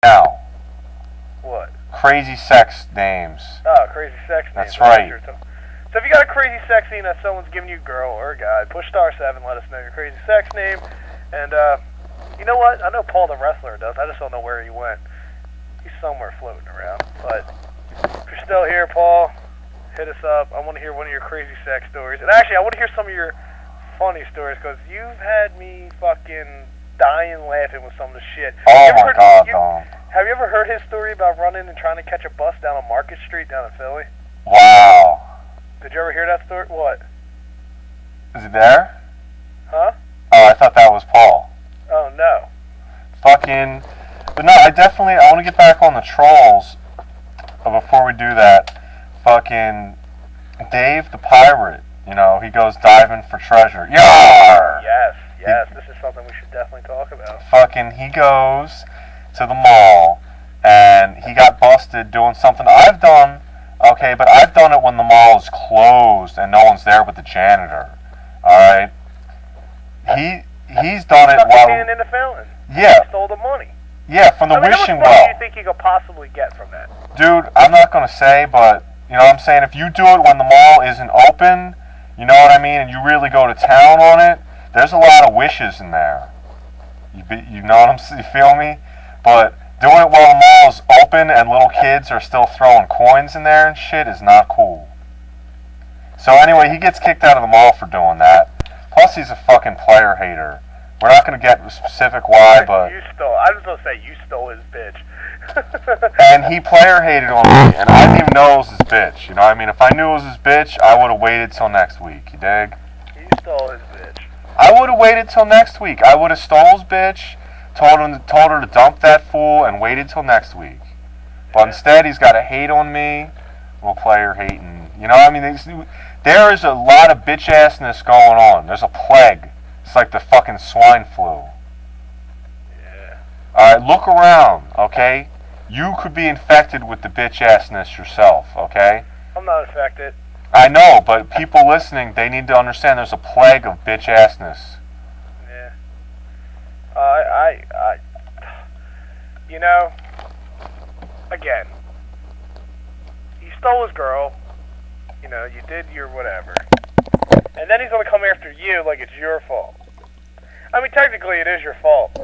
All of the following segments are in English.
now. What? Crazy sex names. Oh, crazy sex names. That's right. So if you got a crazy sex name that someone's giving you, girl or a guy, push *7, let us know your crazy sex name. And, you know what? I know Paul the wrestler does. I just don't know where he went. He's somewhere floating around. But if you're still here, Paul, hit us up. I want to hear one of your crazy sex stories. And actually, I want to hear some of your funny stories, because you've had me fucking dying laughing with some of the shit. Oh my God, Dom. Have you ever heard his story about running and trying to catch a bus down on Market Street down in Philly? Wow. Did you ever hear that story? What? Is it there? Huh? Oh, I thought that was Paul. Oh, no. Fucking... But no, I want to get back on the trolls. But before we do that, fucking Dave the pirate, you know, he goes diving for treasure. Yar! Yes, this is something we should definitely talk about. Fucking, he goes to the mall, and he got busted doing something I've done. Okay, but I've done it when the mall is closed and no one's there but the janitor. Alright? He's done it while... Stuck in the fountain. Yeah. He stole the money. Yeah, from the wishing well. How much money do you think you could possibly get from that? Dude, I'm not going to say, but, you know what I'm saying? If you do it when the mall isn't open, you know what I mean, and you really go to town on it, there's a lot of wishes in there. You know what I'm saying? You feel me? But... doing it while the mall is open and little kids are still throwing coins in there and shit is not cool. So anyway, he gets kicked out of the mall for doing that. Plus, he's a fucking player hater. We're not going to get specific why, but... I was going to say, you stole his bitch. And he player hated on me, and I didn't even know it was his bitch. You know what I mean? If I knew it was his bitch, I would have waited till next week. You dig? You stole his bitch. I would have waited till next week. I would have stole his bitch, told her to dump that fool, and waited till next week. But instead, he's got to hate on me. Well, player hating. You know what I mean? There is a lot of bitch-assness going on. There's a plague. It's like the fucking swine flu. Yeah. Alright, look around, okay? You could be infected with the bitch-assness yourself, okay? I'm not infected. I know, but people listening, they need to understand there's a plague of bitch-assness. Yeah. You know, again, you stole his girl, you know, you did your whatever, and then he's going to come after you like it's your fault. I mean, technically it is your fault.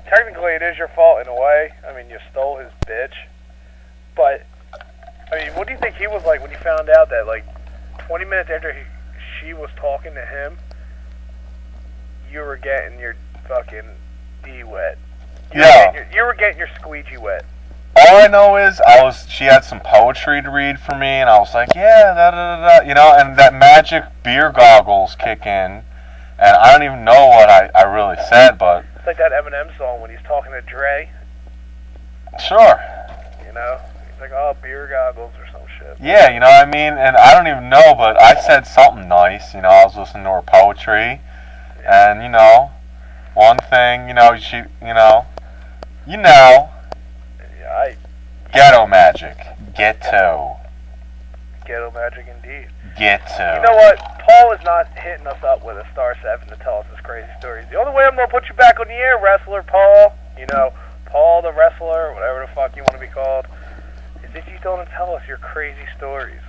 Technically it is your fault in a way. I mean, you stole his bitch, but, I mean, what do you think he was like when you found out that, like, 20 minutes after she was talking to him, you were getting your fucking D wet? You were getting your squeegee wet. All I know is she had some poetry to read for me, and I was like, yeah, you know, and that magic beer goggles kick in, and I don't even know what I really said, but... It's like that Eminem song when he's talking to Dre. Sure. You know? He's like, oh, beer goggles or some shit. Yeah, you know what I mean? And I don't even know, but I said something nice, you know, I was listening to her poetry, and, you know, one thing, you know, Ghetto magic. Ghetto magic indeed. Ghetto. You know what? Paul is not hitting us up with a *7 to tell us his crazy stories. The only way I'm going to put you back on the air, wrestler Paul, you know, Paul the wrestler, whatever the fuck you want to be called, is if you don't tell us your crazy stories.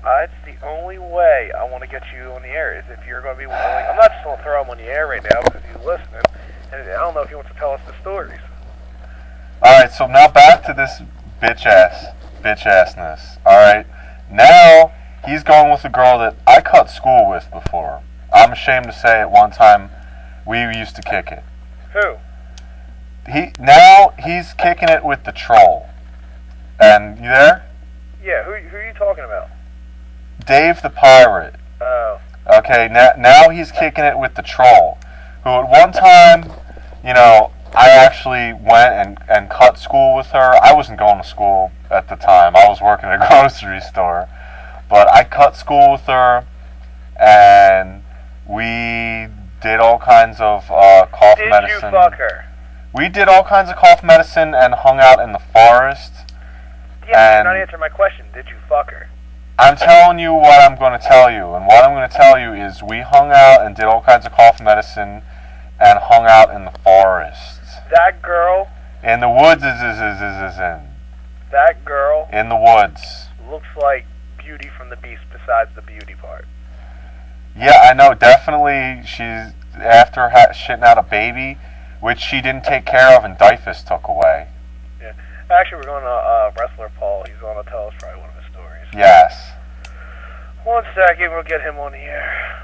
It's the only way I want to get you on the air, is if you're going to be willing. I'm not just going to throw him on the air right now because he's listening, and I don't know if he wants to tell us the stories. Alright, so now back to this bitch-assness. Alright, now he's going with a girl that I cut school with before. I'm ashamed to say at one time we used to kick it. Who? Now he's kicking it with the troll. And you there? Yeah, who are you talking about? Dave the pirate. Oh. Okay, now he's kicking it with the troll, who at one time, you know, I actually went and cut school with her. I wasn't going to school at the time. I was working at a grocery store. But I cut school with her, and we did all kinds of cough medicine. Did you fuck her? We did all kinds of cough medicine and hung out in the forest. Yeah, you're not answering my question. Did you fuck her? I'm telling you what I'm going to tell you. And what I'm going to tell you is we hung out and did all kinds of cough medicine and hung out in the forest. That girl. In the woods is in. That girl. In the woods. Looks like Beauty from the Beast besides the beauty part. Yeah, I know. Definitely, she's after shitting out a baby, which she didn't take care of, and Dyfus took away. Yeah. Actually, we're going to Wrestler Paul. He's going to tell us probably one of his stories. Yes. 1 second, we'll get him on the air.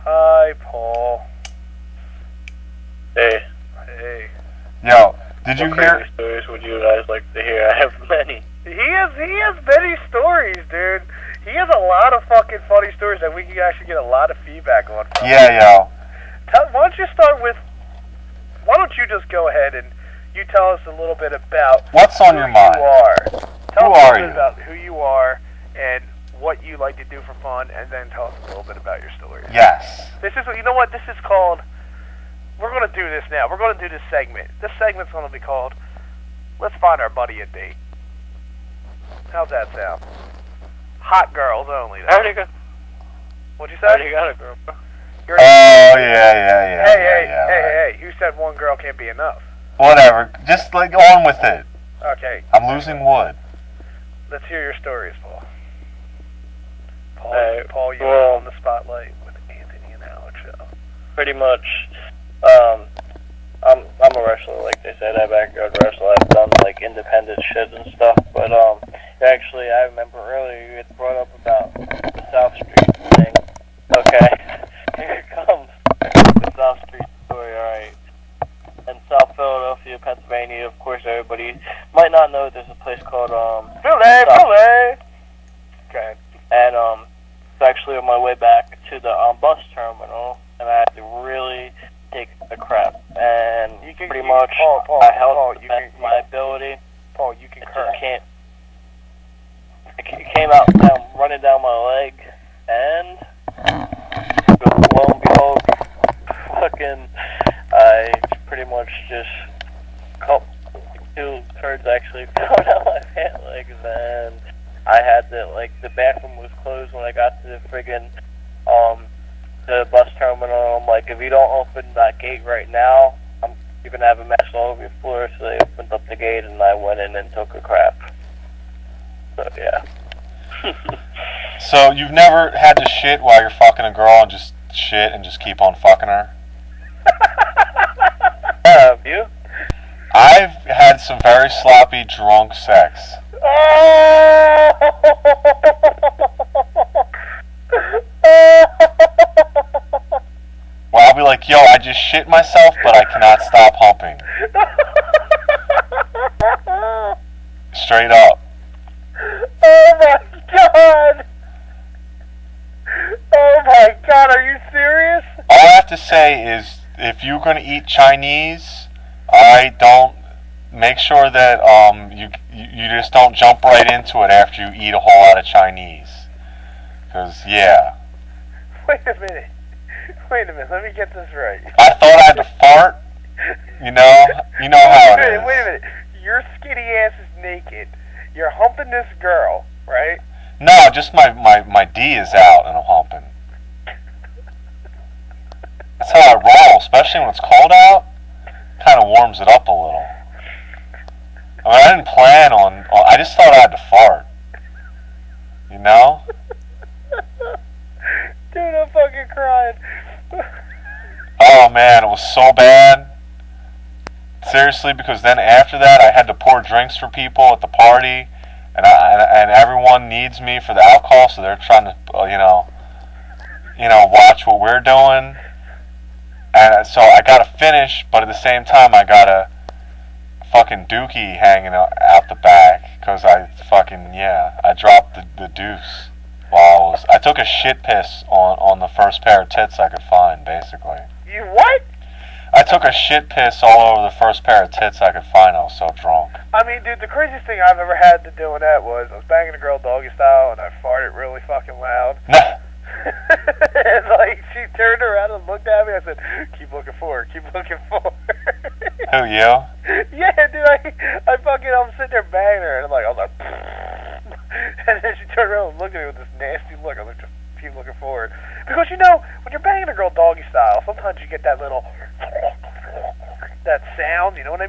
Hi, Paul. Hey. Hey. Yo, did you hear? What stories would you guys like to hear? I have many. He has many stories, dude. He has a lot of fucking funny stories that we can actually get a lot of feedback on from. Yeah, yo. Why don't you start with? Why don't you just go ahead and you tell us a little bit about What's on your mind? Who you are? Tell Who us are a bit you? about who you are and what you like to do for fun, and then tell us a little bit about your stories. Yes. This is, you know what? This is called. We're gonna do this now. We're gonna do this segment. This segment's gonna be called "Let's Find Our Buddy a Date." How's that sound? Hot girls only. I already got. What'd you I say? already got a girl. Oh yeah. Hey! Who said one girl can't be enough? Whatever. Just like on with it. Okay. I'm losing wood. Let's hear your stories, Paul. Hey, Paul, you're well, on the spotlight with Anthony and Alex show. Pretty much. I'm a wrestler, like they said. I backyard wrestle. I've done like independent shit and stuff. But actually, I remember earlier you had brought up about the South Street thing. Okay, here comes the South Street story. All right. In South Philadelphia, Pennsylvania, of course, everybody might not know there's a place called Philly. Okay. And it's actually on my way back to the bus terminal, and I had to really take a crap. And pretty much, I held my ability. Paul, you can curse. It came out running down my leg, and lo and behold, fucking, I pretty much just caught 2 turds actually coming out my pant legs, and I had to, like, the bathroom was closed when I got to the friggin', the bus terminal. I'm like, if you don't open that gate right now, you're gonna have a mess all over your floor. So they opened up the gate, and I went in and took a crap. So yeah. So you've never had to shit while you're fucking a girl and just shit and just keep on fucking her? Have you? I've had some very sloppy drunk sex. Well, I'll be like, yo, I just shit myself, but I cannot stop humping. Straight up. Oh my god! Oh my god, are you serious? All I have to say is, if you're gonna eat Chinese, don't make sure that you just don't jump right into it after you eat a whole lot of Chinese. 'Cause yeah. Wait a minute, let me get this right. I thought I had to fart. You know how it is. Wait a minute, your skinny ass is naked. You're humping this girl, right? No, just my D is out and I'm humping. That's how I roll, especially when it's cold out. Kind of warms it up a little. I mean, I didn't plan on. I just thought I had to fart. You know? Dude, I'm fucking crying. Oh man, it was so bad. Seriously, because then after that, I had to pour drinks for people at the party, and everyone needs me for the alcohol, so they're trying to, watch what we're doing. And so I gotta finish, but at the same time, I got a fucking dookie hanging out the back, because I dropped the deuce while I took a shit piss on the first pair of tits I could find, basically. You what? I took a shit piss all over the first pair of tits I could find. I was so drunk. I mean, dude, the craziest thing I've ever had to do in that was I was banging a girl doggy style, and I farted really fucking loud. And like, she turned around and looked at me. I said, keep looking forward, keep looking forward. Who, you? Yeah, dude, I'm sitting there banging her, and I was like, and then she turned around and looked at me with this nasty look. I was like, just keep looking forward. Because, when you're banging a girl doggy style, sometimes you get that little, that sound, you know what I mean?